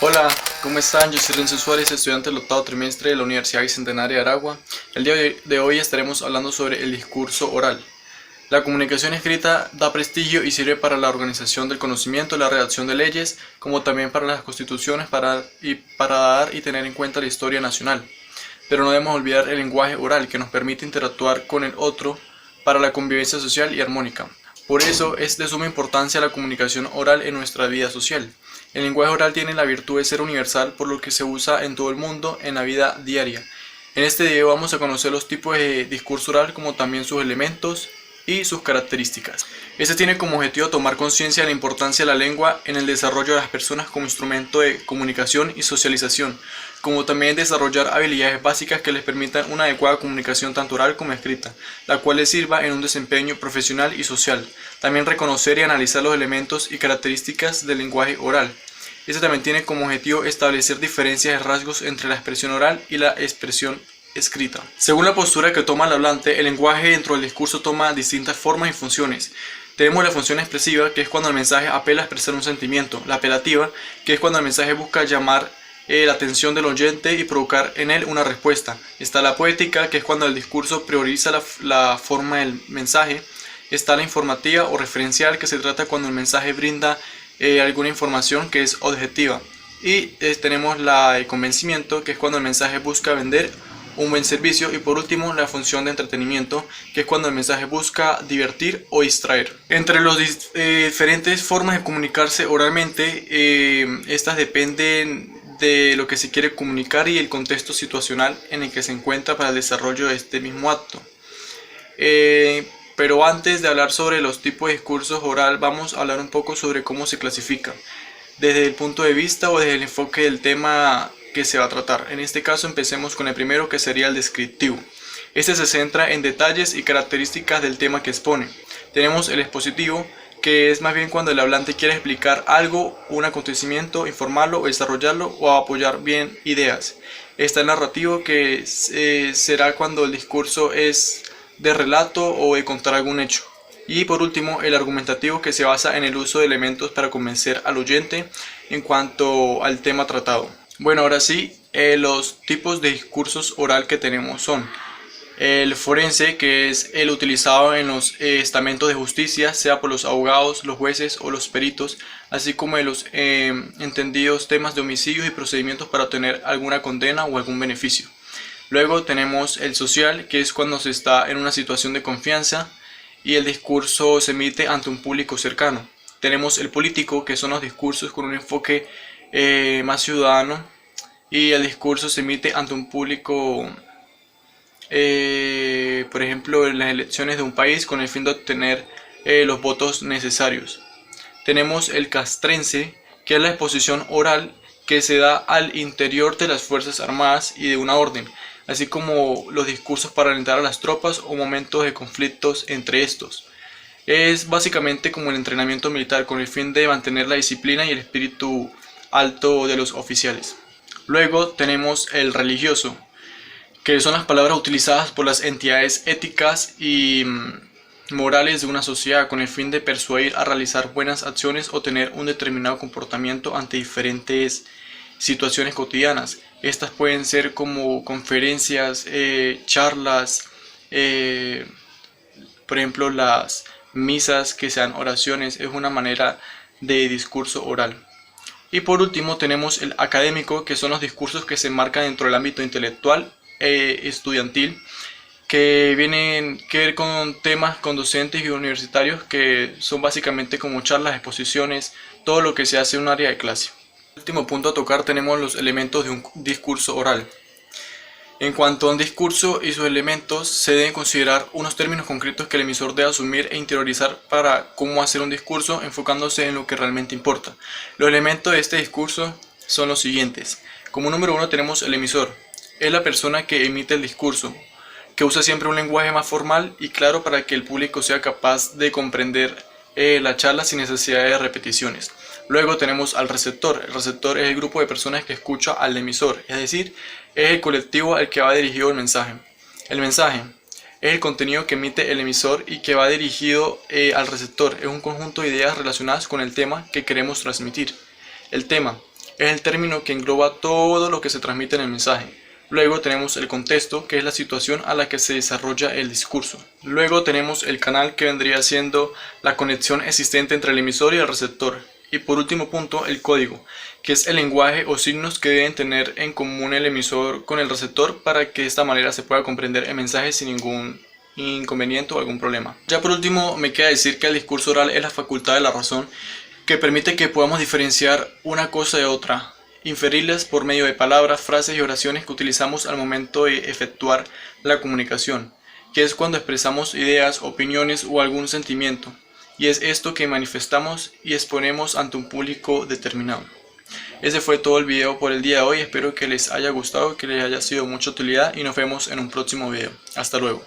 Hola, ¿cómo están? Yo soy Renzo Suárez, estudiante del octavo trimestre de la Universidad Bicentenaria de Aragua. El día de hoy estaremos hablando sobre el discurso oral. La comunicación escrita da prestigio y sirve para la organización del conocimiento, la redacción de leyes, como también para las constituciones para dar y tener en cuenta la historia nacional. Pero no debemos olvidar el lenguaje oral que nos permite interactuar con el otro para la convivencia social y armónica. Por eso es de suma importancia la comunicación oral en nuestra vida social. El lenguaje oral tiene la virtud de ser universal, por lo que se usa en todo el mundo en la vida diaria. En este video vamos a conocer los tipos de discurso oral, como también sus elementos y sus características. Este tiene como objetivo tomar conciencia de la importancia de la lengua en el desarrollo de las personas como instrumento de comunicación y socialización, como también desarrollar habilidades básicas que les permitan una adecuada comunicación tanto oral como escrita, la cual les sirva en un desempeño profesional y social. También reconocer y analizar los elementos y características del lenguaje oral. Este también tiene como objetivo establecer diferencias de rasgos entre la expresión oral y la expresión escrita. Según la postura que toma el hablante, el lenguaje dentro del discurso toma distintas formas y funciones. Tenemos la función expresiva, que es cuando el mensaje apela a expresar un sentimiento; la apelativa, que es cuando el mensaje busca llamar la atención del oyente y provocar en él una respuesta. Está la poética, que es cuando el discurso prioriza la forma del mensaje. Está la informativa o referencial, que se trata cuando el mensaje brinda alguna información que es objetiva. Y tenemos la de convencimiento, que es cuando el mensaje busca vender un buen servicio. Y por último, la función de entretenimiento, que es cuando el mensaje busca divertir o distraer. Entre las diferentes formas de comunicarse oralmente, estas dependen de lo que se quiere comunicar y el contexto situacional en el que se encuentra para el desarrollo de este mismo acto. Pero antes de hablar sobre los tipos de discursos oral, vamos a hablar un poco sobre cómo se clasifica, desde el punto de vista o desde el enfoque del tema que se va a tratar. En este caso empecemos con el primero, que sería el descriptivo. Este se centra en detalles y características del tema que expone. Tenemos el expositivo, que es más bien cuando el hablante quiere explicar algo, un acontecimiento, informarlo o desarrollarlo o apoyar bien ideas. Está el narrativo, que será cuando el discurso es de relato o de contar algún hecho. Y por último, el argumentativo, que se basa en el uso de elementos para convencer al oyente en cuanto al tema tratado. Bueno, ahora sí, los tipos de discursos oral que tenemos son el forense, que es el utilizado en los estamentos de justicia, sea por los abogados, los jueces o los peritos, así como en los entendidos temas de homicidios y procedimientos para obtener alguna condena o algún beneficio. Luego tenemos el social, que es cuando se está en una situación de confianza y el discurso se emite ante un público cercano. Tenemos el político, que son los discursos con un enfoque más ciudadano, y el discurso se emite ante un público, por ejemplo, en las elecciones de un país, con el fin de obtener los votos necesarios. Tenemos el castrense, que es la exposición oral que se da al interior de las Fuerzas Armadas y de una orden, así como los discursos para alentar a las tropas o momentos de conflictos entre estos. Es básicamente como el entrenamiento militar, con el fin de mantener la disciplina y el espíritu alto de los oficiales. Luego tenemos el religioso, que son las palabras utilizadas por las entidades éticas y morales de una sociedad, con el fin de persuadir a realizar buenas acciones o tener un determinado comportamiento ante diferentes situaciones cotidianas. Estas pueden ser como conferencias, charlas, por ejemplo las misas, que sean oraciones. Es una manera de discurso oral. Y por último tenemos el académico, que son los discursos que se enmarcan dentro del ámbito intelectual estudiantil, que vienen que ver con temas con docentes y universitarios, que son básicamente como charlas, exposiciones, todo lo que se hace en un área de clase. El último punto a tocar tenemos los elementos de un discurso oral. En cuanto a un discurso y sus elementos, se deben considerar unos términos concretos que el emisor debe asumir e interiorizar para cómo hacer un discurso, enfocándose en lo que realmente importa. Los elementos de este discurso son los siguientes. Como número uno tenemos el emisor. Es la persona que emite el discurso, que usa siempre un lenguaje más formal y claro para que el público sea capaz de comprender la charla sin necesidad de repeticiones. Luego tenemos al receptor. El receptor es el grupo de personas que escucha al emisor, es decir, es el colectivo al que va dirigido el mensaje. El mensaje es el contenido que emite el emisor y que va dirigido al receptor. Es un conjunto de ideas relacionadas con el tema que queremos transmitir. El tema es el término que engloba todo lo que se transmite en el mensaje. Luego tenemos el contexto, que es la situación a la que se desarrolla el discurso. Luego tenemos el canal, que vendría siendo la conexión existente entre el emisor y el receptor. Y por último punto, el código, que es el lenguaje o signos que deben tener en común el emisor con el receptor para que de esta manera se pueda comprender el mensaje sin ningún inconveniente o algún problema. Ya por último, me queda decir que el discurso oral es la facultad de la razón que permite que podamos diferenciar una cosa de otra, inferirlas por medio de palabras, frases y oraciones que utilizamos al momento de efectuar la comunicación, que es cuando expresamos ideas, opiniones o algún sentimiento, y es esto que manifestamos y exponemos ante un público determinado. Ese fue todo el video por el día de hoy, espero que les haya gustado, que les haya sido de mucha utilidad y nos vemos en un próximo video. Hasta luego.